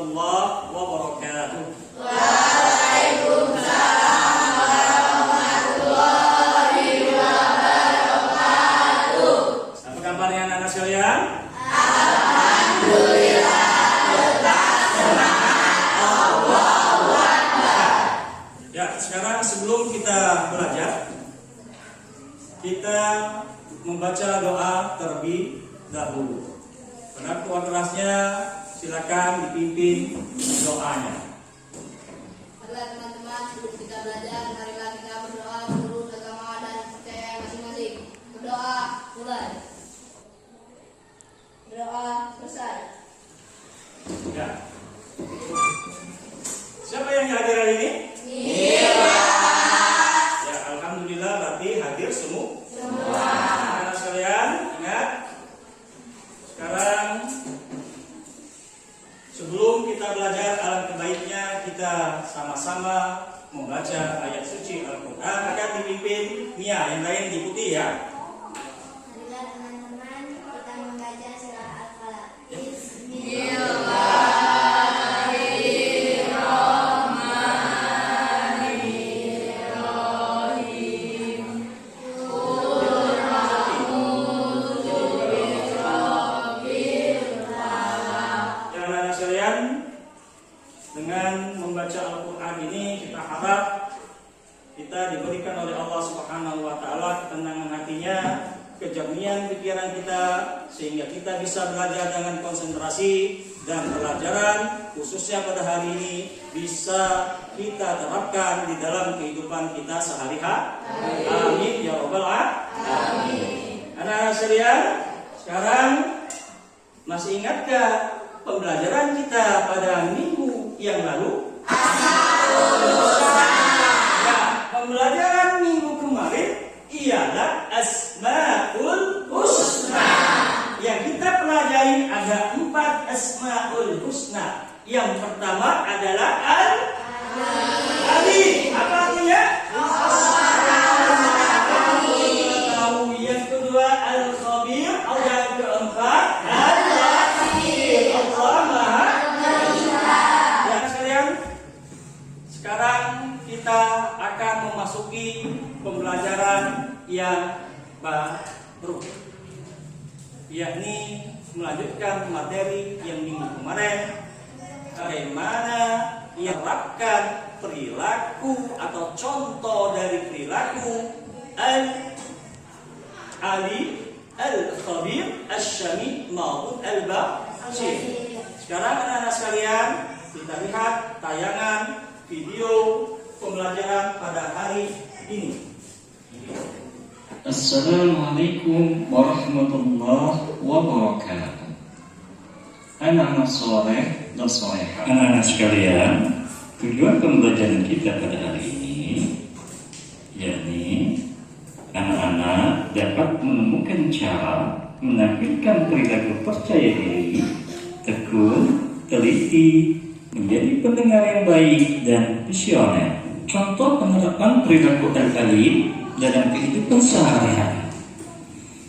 warahmatullahi wabarakatuh. Waalaikumsalam warahmatullahi wabarakatuh. Apa kabarnya anak-anak sekalian? Alhamdulillah, tetap semangat. Allahu Akbar. Ya, sekarang sebelum kita belajar, kita membaca doa terlebih dahulu. Pengakuan kerasnya silakan dipimpin doanya. Baiklah teman-teman, sebelum kita belajar, marilah kita berdoa menurut agama dan percaya masing-masing. Berdoa, mulai. Berdoa, selesai. Ya. Siapa yang hadir hari ini? Iya. Ya, alhamdulillah berarti hadir semua. Semua. Anak sekalian, ingat. Sekarang sebelum kita belajar, alangkah baiknya kita sama-sama membaca ayat suci Al-Quran. Akan dipimpin Nia, yang lain diikuti ya. Marilah teman-teman, kita membaca surah Al-Falaq. Dengan membaca Al-Quran ini kita harap kita diberikan oleh Allah Subhanahu wa Ta'ala ketenangan hatinya, kejernihan pikiran kita, sehingga kita bisa belajar dengan konsentrasi dan pelajaran khususnya pada hari ini bisa kita terapkan di dalam kehidupan kita sehari-hari. Amin ya rabbal alamin. Anak-anak sekalian, sekarang masih ingatkah pembelajaran kita pada minggu yang lalu? Ya, pembelajaran minggu kemarin ialah Asmaul Husna. Yang kita pelajari ada 4 Asmaul Husna. Yang pertama adalah Al-Ali. Apa artinya? Yang kedua Al-Khabir. Yang keempat Al-Latif. Allah Maha. Ya sekalian, sekarang kita akan memasuki pembelajaran yang baru, yakni melanjutkan materi yang minggu kemarin, bagaimana menerapkan perilaku atau contoh dari perilaku Al-Ali, Al-Khabir, Al-Syami maupun Al-Basir. Sekarang anak-anak sekalian, kita lihat tayangan video pembelajaran pada hari ini. Assalamualaikum warahmatullahi wabarakatuh. Anak-anak soleh dan solehah. Anak-anak sekalian, tujuan pembelajaran kita pada hari ini yakni anak-anak dapat menemukan cara menampilkan perilaku percaya diri, tekun, teliti, menjadi pendengar yang baik dan visioner. Contoh penerapan perilaku Al-Ali dalam kehidupan sehari-hari.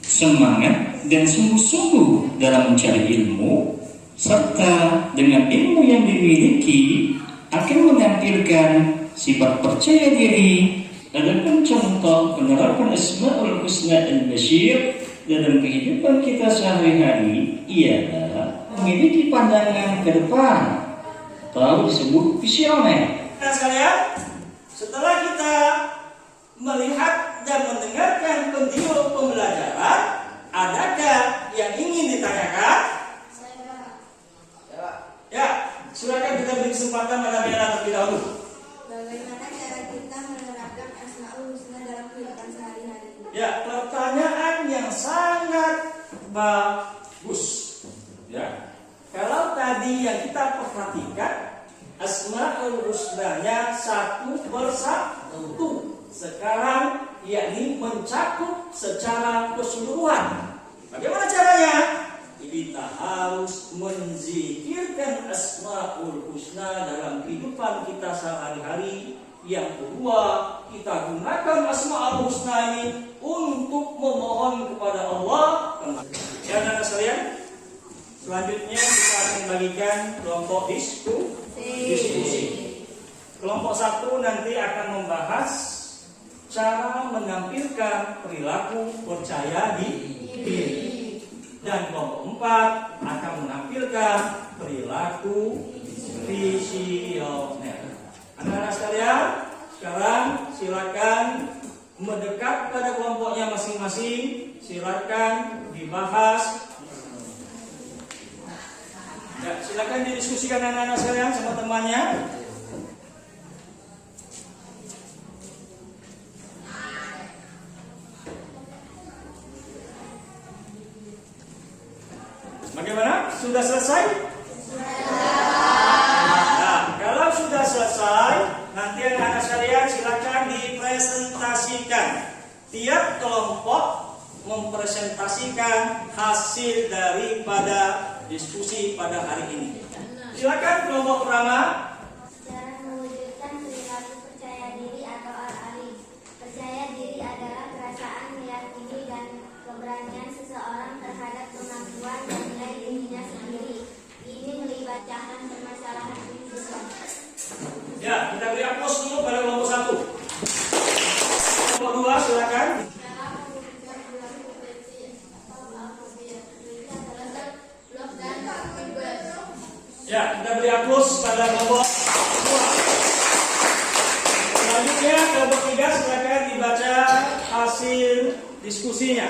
Semangat dan sungguh-sungguh dalam mencari ilmu, serta dengan ilmu yang dimiliki akan menampilkan sifat percaya diri. Adapun contoh penerapan Asmaul Husna Al-Bashir dalam kehidupan kita sehari-hari ialah memiliki pandangan ke depan, atau disebut visioner. Nah sekalian, setelah kita melihat dan mendengarkan video pembelajaran, adakah yang ingin ditanyakan? Ya, silakan kita beri kesempatan pada Mira terlebih dahulu. Bagaimana cara kita menerapkan Asmaul Husna dalam kehidupan sehari-hari? Ya, pertanyaan yang sangat bagus. Ya, kalau tadi yang kita perhatikan Asmaul Husnanya satu persatu, sekarang yakni mencakup secara keseluruhan. Bagaimana caranya? Kita harus menzikirkan Asmaul Husna dalam kehidupan kita sehari-hari. Yang kedua, kita gunakan Asmaul Husna ini untuk memohon kepada Allah. Ya anak sekalian, selanjutnya kita akan bagikan kelompok diskusi. Kelompok 1 nanti akan membahas cara menampilkan perilaku percaya diri. Dan kelompok 4 akan menampilkan perilaku visioner. Anak-anak sekalian, sekarang silakan mendekat pada kelompoknya masing-masing. Silakan dibahas. Ya, silakan didiskusikan anak-anak sekalian sama temannya. Bagaimana? Sudah selesai? Nah, kalau sudah selesai, nanti anak-anak sekalian silakan dipresentasikan. Tiap kelompok mempresentasikan hasil daripada diskusi pada hari ini. Silakan kelompok pertama. Cara mewujudkan perilaku percaya diri atau al-arif. Percaya diri adalah perasaan meyakini dan keberanian seseorang terhadap kemampuan dan nilai dirinya sendiri. Ini melibatkan permasalahan kehidupan. Ya, kita beri aplaus dulu pada kelompok 1. Kelompok 2 silakan. Ya, kita beri aplaus pada kelompok 2. Selanjutnya kelompok 3 silakan dibaca hasil diskusinya.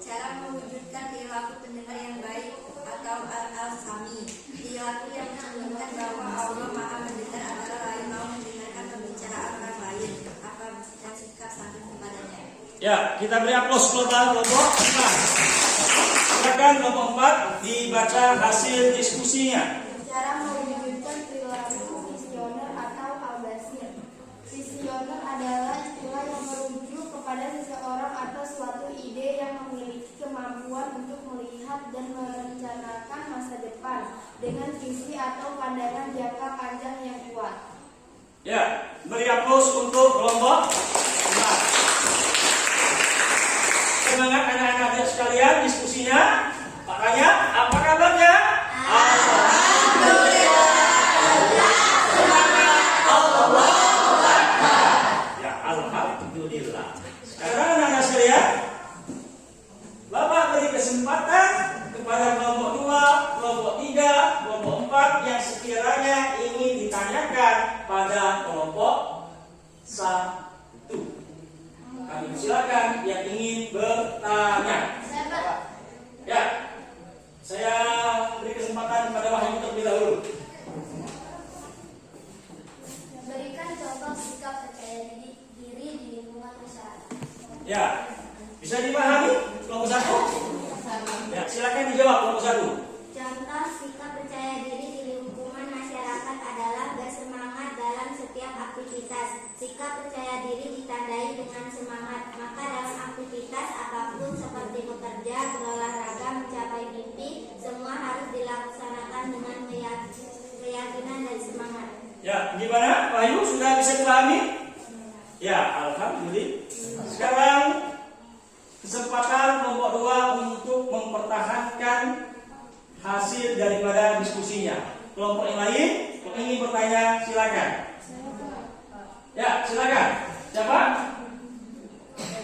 Cara mewujudkan perilaku pendengar yang baik atau al-sami. Perilaku yang mencerminkan bahwa Allah Maha mendengar antara lain mau mendengarkan pembicaraan orang lain, apa dan sikap saling kepadanya. Ya, kita beri aplaus kepada kelompok 4. Silakan kelompok 4 dibaca hasil diskusinya. Cara mewujudkan perilaku visioner atau al-basir. Visioner adalah istilah yang merujuk kepada seseorang atau suatu ide yang memiliki kemampuan untuk melihat dan merencanakan masa depan dengan visi atau pandangan jangka panjang yang kuat. Ya, beri aplaus untuk kelompok 4. Semangat anak-anak sekalian diskusinya. Makanya, apa kabarnya? Ya, alhamdulillah. Sekarang anak-anak sekalian, Bapak beri kesempatan kepada kelompok 2, kelompok 3, kelompok 4 yang sekiranya ingin ditanyakan pada kelompok 1. Kami silakan yang ingin bertanya. Ya, saya beri kesempatan kepada Wahyu terlebih dahulu. Berikan contoh sikap percaya diri di lingkungan masyarakat. Ya, bisa dipahami kelompok 1? Ya, silakan dijawab kelompok 1. Contoh sikap percaya diri di lingkungan masyarakat adalah bersemangat dalam setiap aktivitas. Sikap percaya diri ditandai dengan semangat, maka dalam aktivitas apapun seperti bekerja, berolahraga, mencapai mimpi, semua harus dilaksanakan dengan keyakinan dan semangat. Ya, gimana? Wahyu sudah bisa dipahami? Ya, alhamdulillah. Sekarang kesempatan kelompok 2 untuk mempertahankan hasil daripada diskusinya. Kelompok yang lain yang ingin bertanya silakan. Ya, silakan. Siapa?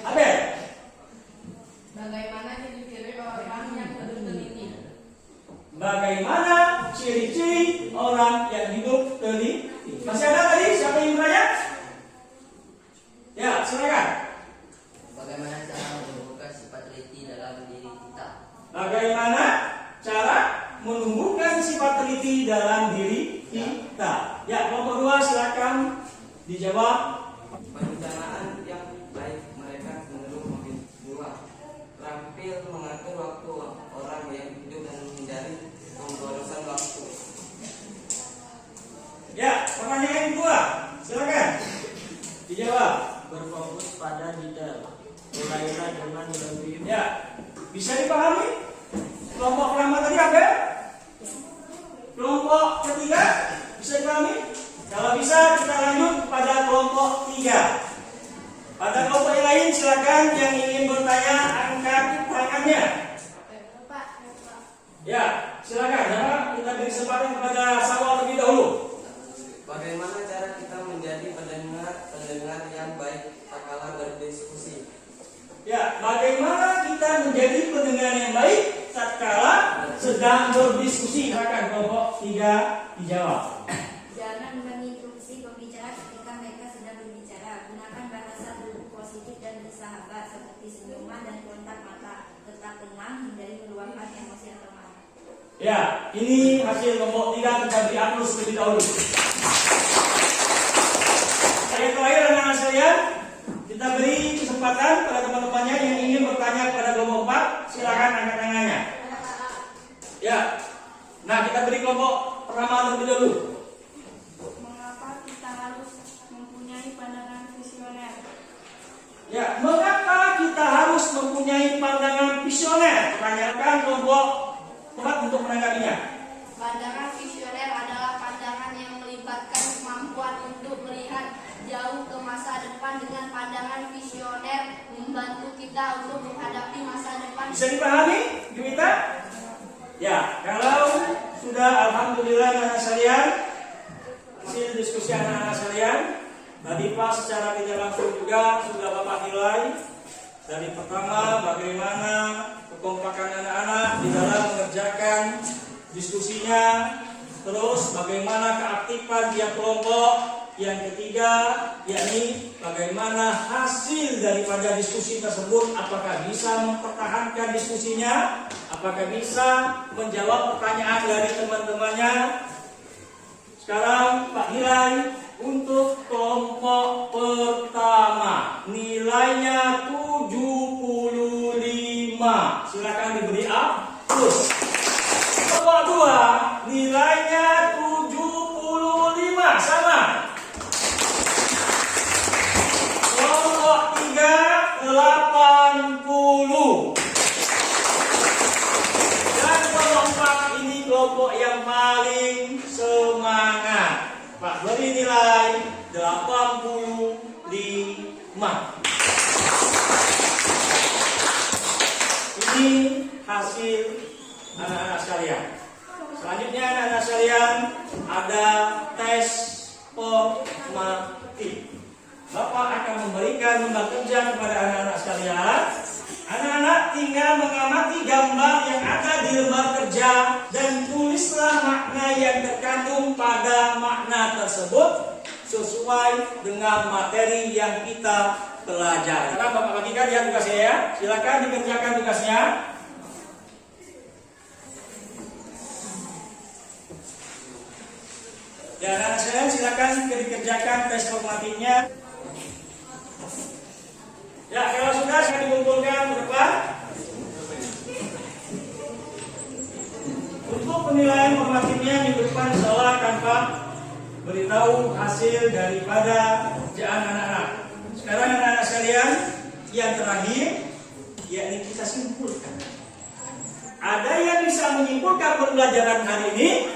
Abel. Bagaimana ciri-ciri orang yang hidup teliti? Bagaimana ciri-ciri orang yang hidup teliti? Masih ada tadi? Siapa yang bertanya? Ya, silakan. Bagaimana cara menumbuhkan sifat teliti dalam diri kita? Bagaimana cara menumbuhkan sifat teliti dalam diri kita? Ya, kelompok 2 silakan dijawab. Perencanaan yang baik, mereka cenderung membuat terampil mengatur waktu orang yang hidup dan menghindari pemborosan waktu. Ya, pertanyaan yang kedua, silakan dijawab. Berfokus pada detail. Mulailah dengan lebih Ya, bisa dipahami? Kelompok pertama tadi apa? Kelompok ketiga bisa dipahami? Kalau bisa kita lanjut pada kelompok 3. Pada kelompok yang lain silakan yang ingin bertanya angkat tangannya. Ya, silakan. Ya, kita beri sedang berdiskusi. Silakan kelompok 3 dijawab. Jangan menginterupsi pembicara ketika mereka sedang berbicara. Gunakan bahasa positif dan bersahabat seperti senyuman dan kontak mata. Tetap tenang, hindari meluapkan emosi atau marah. Ya, ini hasil kelompok 3 kita beri aplaus terlebih dahulu. Yang terakhir anak-anak sekalian, kita beri kesempatan pada teman-temannya yang ingin bertanya kepada kelompok 4, silakan angkat tangannya. Ya, nah kita beri kelompok pertama terlebih dahulu. Mengapa kita harus mempunyai pandangan visioner? Ya, mengapa kita harus mempunyai pandangan visioner? Tanyakan kelompok 4 untuk menanggapinya. Pandangan visioner adalah pandangan yang melibatkan kemampuan untuk melihat jauh ke masa depan. Dengan pandangan visioner membantu kita untuk menghadapi masa depan. Bisa dipahami, Juwita? Ya, kalau sudah alhamdulillah anak-anak sekalian, hasil diskusi anak-anak sekalian, tadi Pak secara tidak langsung juga sudah Bapak nilai. Dari pertama bagaimana kekompakan anak-anak di dalam mengerjakan diskusinya, terus bagaimana keaktifan tiap kelompok. Yang ketiga, yakni bagaimana hasil daripada diskusi tersebut, apakah bisa mempertahankan diskusinya, apakah bisa menjawab pertanyaan dari teman-temannya. Sekarang Pak nilai untuk kelompok pertama, nilainya 75. Silakan diberi A plus. Kelompok 2, nilainya 75, sama. Kelompok 3, 80. Dan kelompok 4 ini kelompok yang paling semangat. Pak beri nilai 85. Ini hasil anak-anak sekalian. Selanjutnya anak-anak sekalian ada tes formatif. Bapak akan memberikan lembar kerja kepada anak-anak sekalian. Anak-anak tinggal mengamati gambar yang ada di lembar kerja dan tulislah makna yang terkandung pada makna tersebut sesuai dengan materi yang kita pelajari. Sekarang Bapak bagikan ya tugasnya ya. Silakan dikerjakan tugasnya. Ya anak-anak sekalian silakan dikerjakan tes formatifnya. Ya, kalau sudah saya dikumpulkan ke depan. Untuk penilaian formatifnya minggu depan insyaallah akan Pak beritahu hasil daripada kerjaan anak-anak. Sekarang anak-anak sekalian, yang terakhir yakni kita simpulkan. Ada yang bisa menyimpulkan pembelajaran hari ini?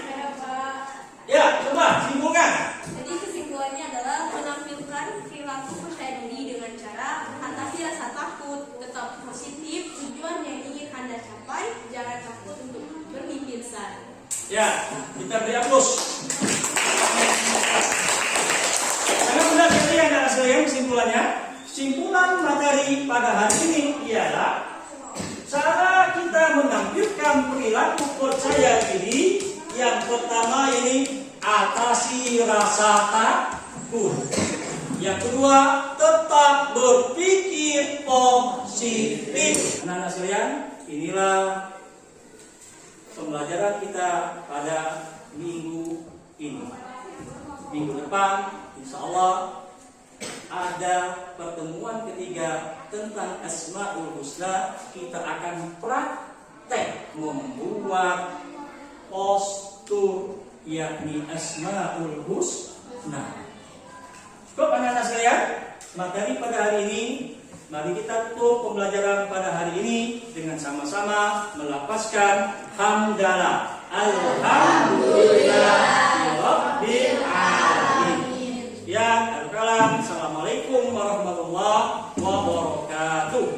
Ya, coba simpulkan. Jadi kesimpulannya adalah menampilkan perilaku percaya diri dengan cara atasi rasa takut, tetap positif, tujuan yang ingin Anda capai, jangan takut untuk bermimpi besar. Ya, kita beri aplaus. Karena benar sekali anak sekalian kesimpulannya. Simpulan materi pada hari ini ialah cara kita menampilkan perilaku percaya diri. Yang pertama ini atasi rasa takut. Yang kedua, tetap berpikir positif. Anak-anak sekalian, inilah pembelajaran kita pada minggu ini. Minggu depan, insya Allah ada pertemuan ketiga tentang Asmaul Husna. Kita akan praktek membuat postur yakni Asmaul Husna. Cukup anak-anak sekalian, materi pada hari ini. Mari kita tutup pembelajaran pada hari ini dengan sama-sama melafazkan hamdalah. Alhamdulillah Rabbil Alamin. Sekian, Assalamualaikum warahmatullahi wabarakatuh.